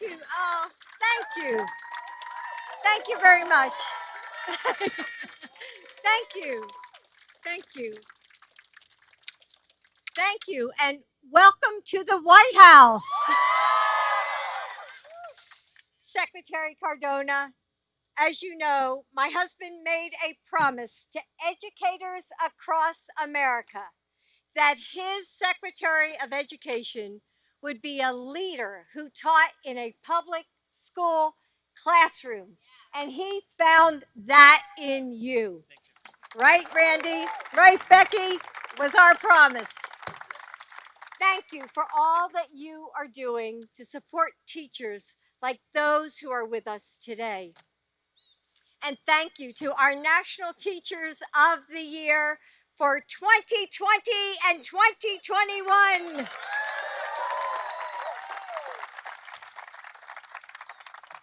you. Oh, thank you. Thank you very much. Thank you. Thank you. Thank you. And welcome to the White House. Secretary Cardona, as you know, my husband made a promise to educators across America that his Secretary of Education would be a leader who taught in a public school classroom. And he found that in you. Right, Randy? Right, Becky? Was our promise. Thank you for all that you are doing to support teachers like those who are with us today. And thank you to our National Teachers of the Year for 2020 and 2021.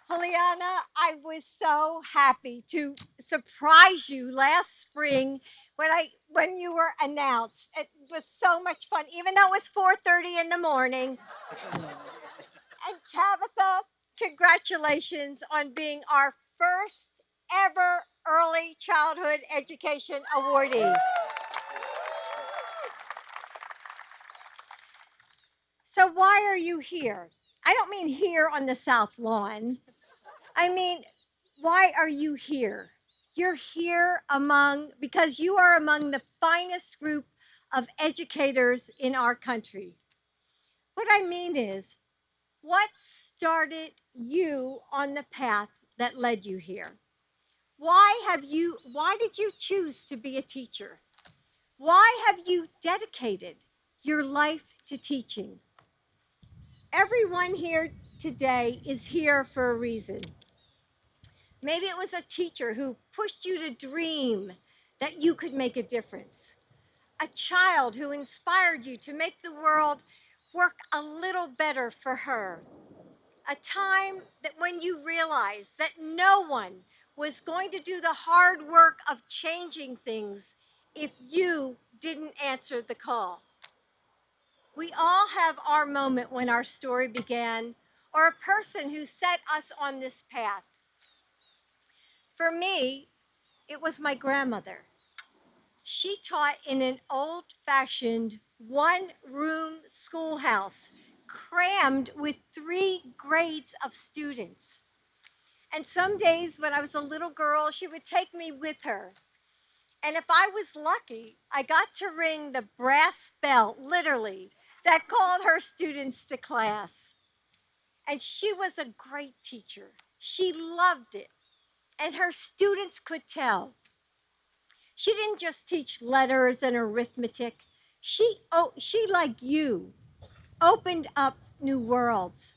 Juliana, I was so happy to surprise you last spring when you were announced. It was so much fun, even though it was 4:30 in the morning. And Tabitha, congratulations on being our first ever early childhood education awardee. So why are you here? I don't mean here on the South Lawn. I mean, why are you here? You're here because you are among the finest group of educators in our country. What I mean is, what started you on the path that led you here? Why did you choose to be a teacher? Why have you dedicated your life to teaching? Everyone here today is here for a reason. Maybe it was a teacher who pushed you to dream that you could make a difference. A child who inspired you to make the world work a little better for her. A time that when you realized that no one was going to do the hard work of changing things if you didn't answer the call. We all have our moment when our story began, or a person who set us on this path. For me, it was my grandmother. She taught in an old-fashioned one-room schoolhouse, crammed with 3 grades of students. And some days when I was a little girl, she would take me with her. And if I was lucky, I got to ring the brass bell, literally, that called her students to class. And she was a great teacher. She loved it. And her students could tell. She didn't just teach letters and arithmetic. She, like you, opened up new worlds.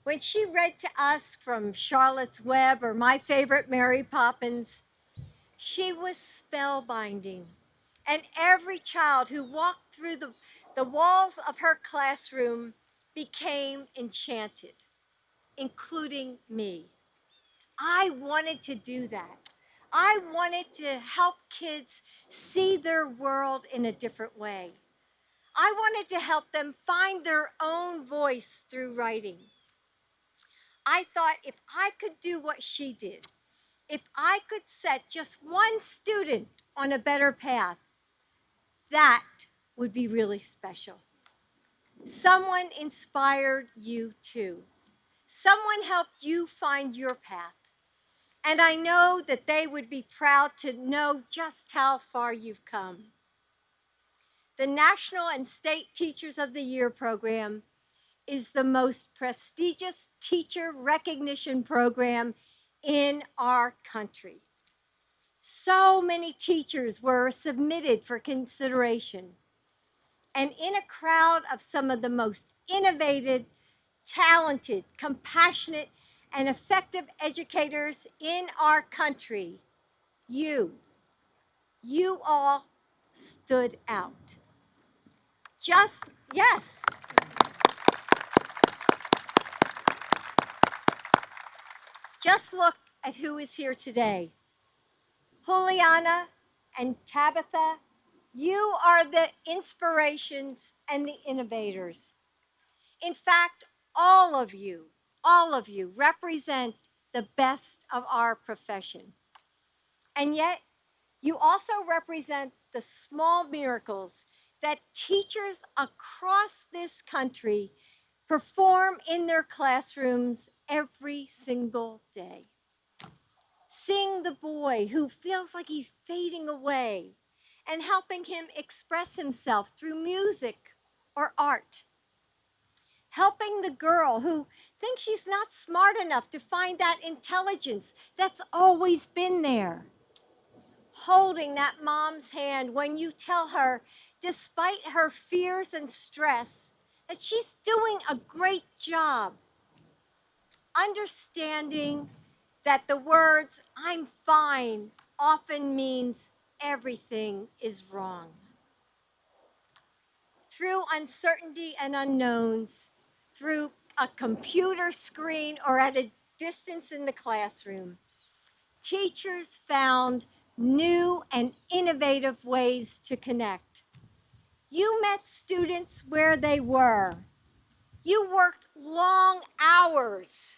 When she read to us from Charlotte's Web or my favorite Mary Poppins, she was spellbinding. And every child who walked through the walls of her classroom became enchanted, including me. I wanted to do that. I wanted to help kids see their world in a different way. I wanted to help them find their own voice through writing. I thought if I could do what she did, if I could set just one student on a better path, that would be really special. Someone inspired you too. Someone helped you find your path. And I know that they would be proud to know just how far you've come. The National and State Teachers of the Year program is the most prestigious teacher recognition program in our country. So many teachers were submitted for consideration. And in a crowd of some of the most innovative, talented, compassionate, and effective educators in our country, you all stood out. Yes. Just look at who is here today. Juliana and Tabitha, you are the inspirations and the innovators. In fact, all of you all of you represent the best of our profession. And yet, you also represent the small miracles that teachers across this country perform in their classrooms every single day. Seeing the boy who feels like he's fading away and helping him express himself through music or art. Helping the girl who thinks she's not smart enough to find that intelligence that's always been there. Holding that mom's hand when you tell her, despite her fears and stress, that she's doing a great job. Understanding that the words, "I'm fine," often means everything is wrong. Through uncertainty and unknowns, through a computer screen or at a distance in the classroom, teachers found new and innovative ways to connect. You met students where they were. You worked long hours.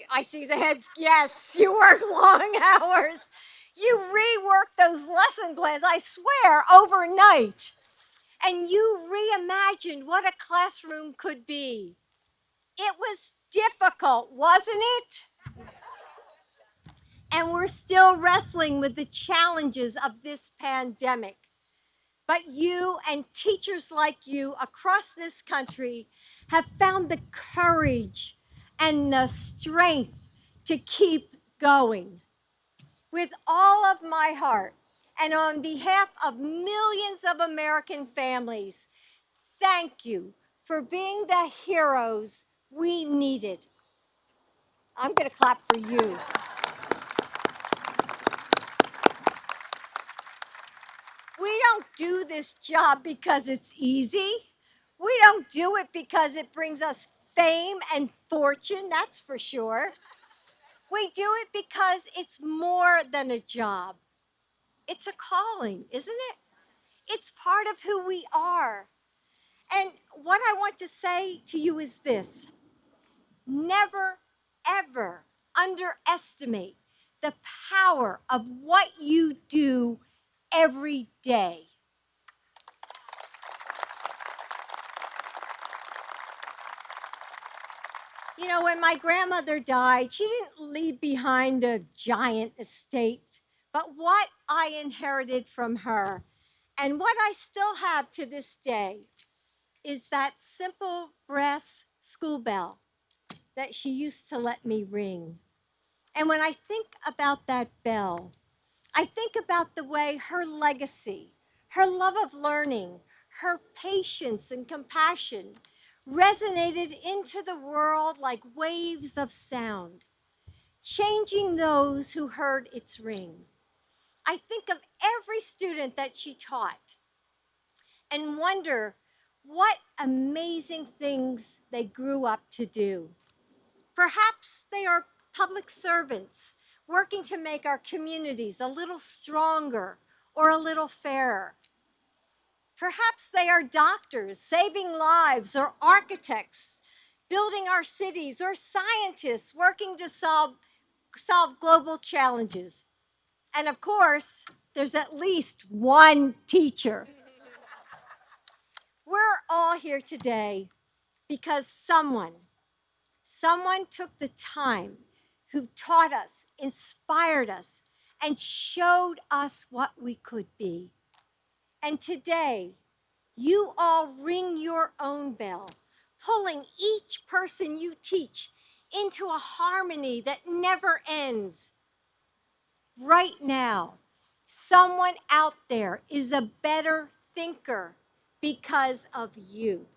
I see the heads, yes, you work long hours. You reworked those lesson plans, I swear, overnight. And you reimagined what a classroom could be. It was difficult, wasn't it? And we're still wrestling with the challenges of this pandemic. But you and teachers like you across this country have found the courage and the strength to keep going. With all of my heart, and on behalf of millions of American families, thank you for being the heroes we needed. I'm going to clap for you. We don't do this job because it's easy. We don't do it because it brings us fame and fortune, that's for sure. We do it because it's more than a job. It's a calling, isn't it? It's part of who we are. And what I want to say to you is this: never, ever underestimate the power of what you do every day. You know, when my grandmother died, she didn't leave behind a giant estate, but what I inherited from her and what I still have to this day is that simple brass school bell that she used to let me ring. And when I think about that bell, I think about the way her legacy, her love of learning, her patience and compassion resonated into the world like waves of sound, changing those who heard its ring. I think of every student that she taught and wonder what amazing things they grew up to do. Perhaps they are public servants working to make our communities a little stronger or a little fairer. Perhaps they are doctors saving lives, or architects building our cities, or scientists working to solve global challenges. And of course, there's at least one teacher. We're all here today because someone took the time, who taught us, inspired us, and showed us what we could be. And today, you all ring your own bell, pulling each person you teach into a harmony that never ends. Right now, someone out there is a better thinker because of you.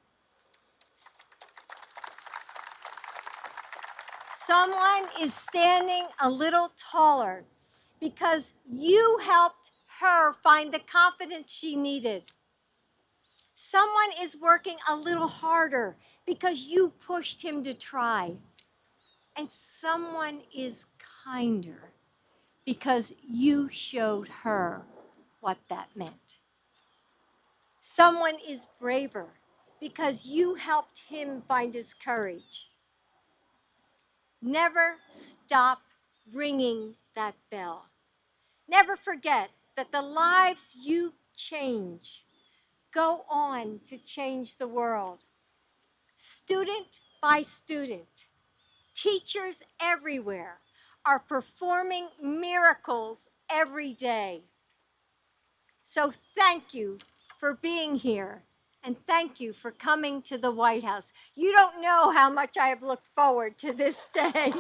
Someone is standing a little taller because you helped her find the confidence she needed. Someone is working a little harder because you pushed him to try. And someone is kinder because you showed her what that meant. Someone is braver because you helped him find his courage. Never stop ringing that bell. Never forget that the lives you change go on to change the world. Student by student, teachers everywhere are performing miracles every day. So thank you for being here, and thank you for coming to the White House. You don't know how much I have looked forward to this day.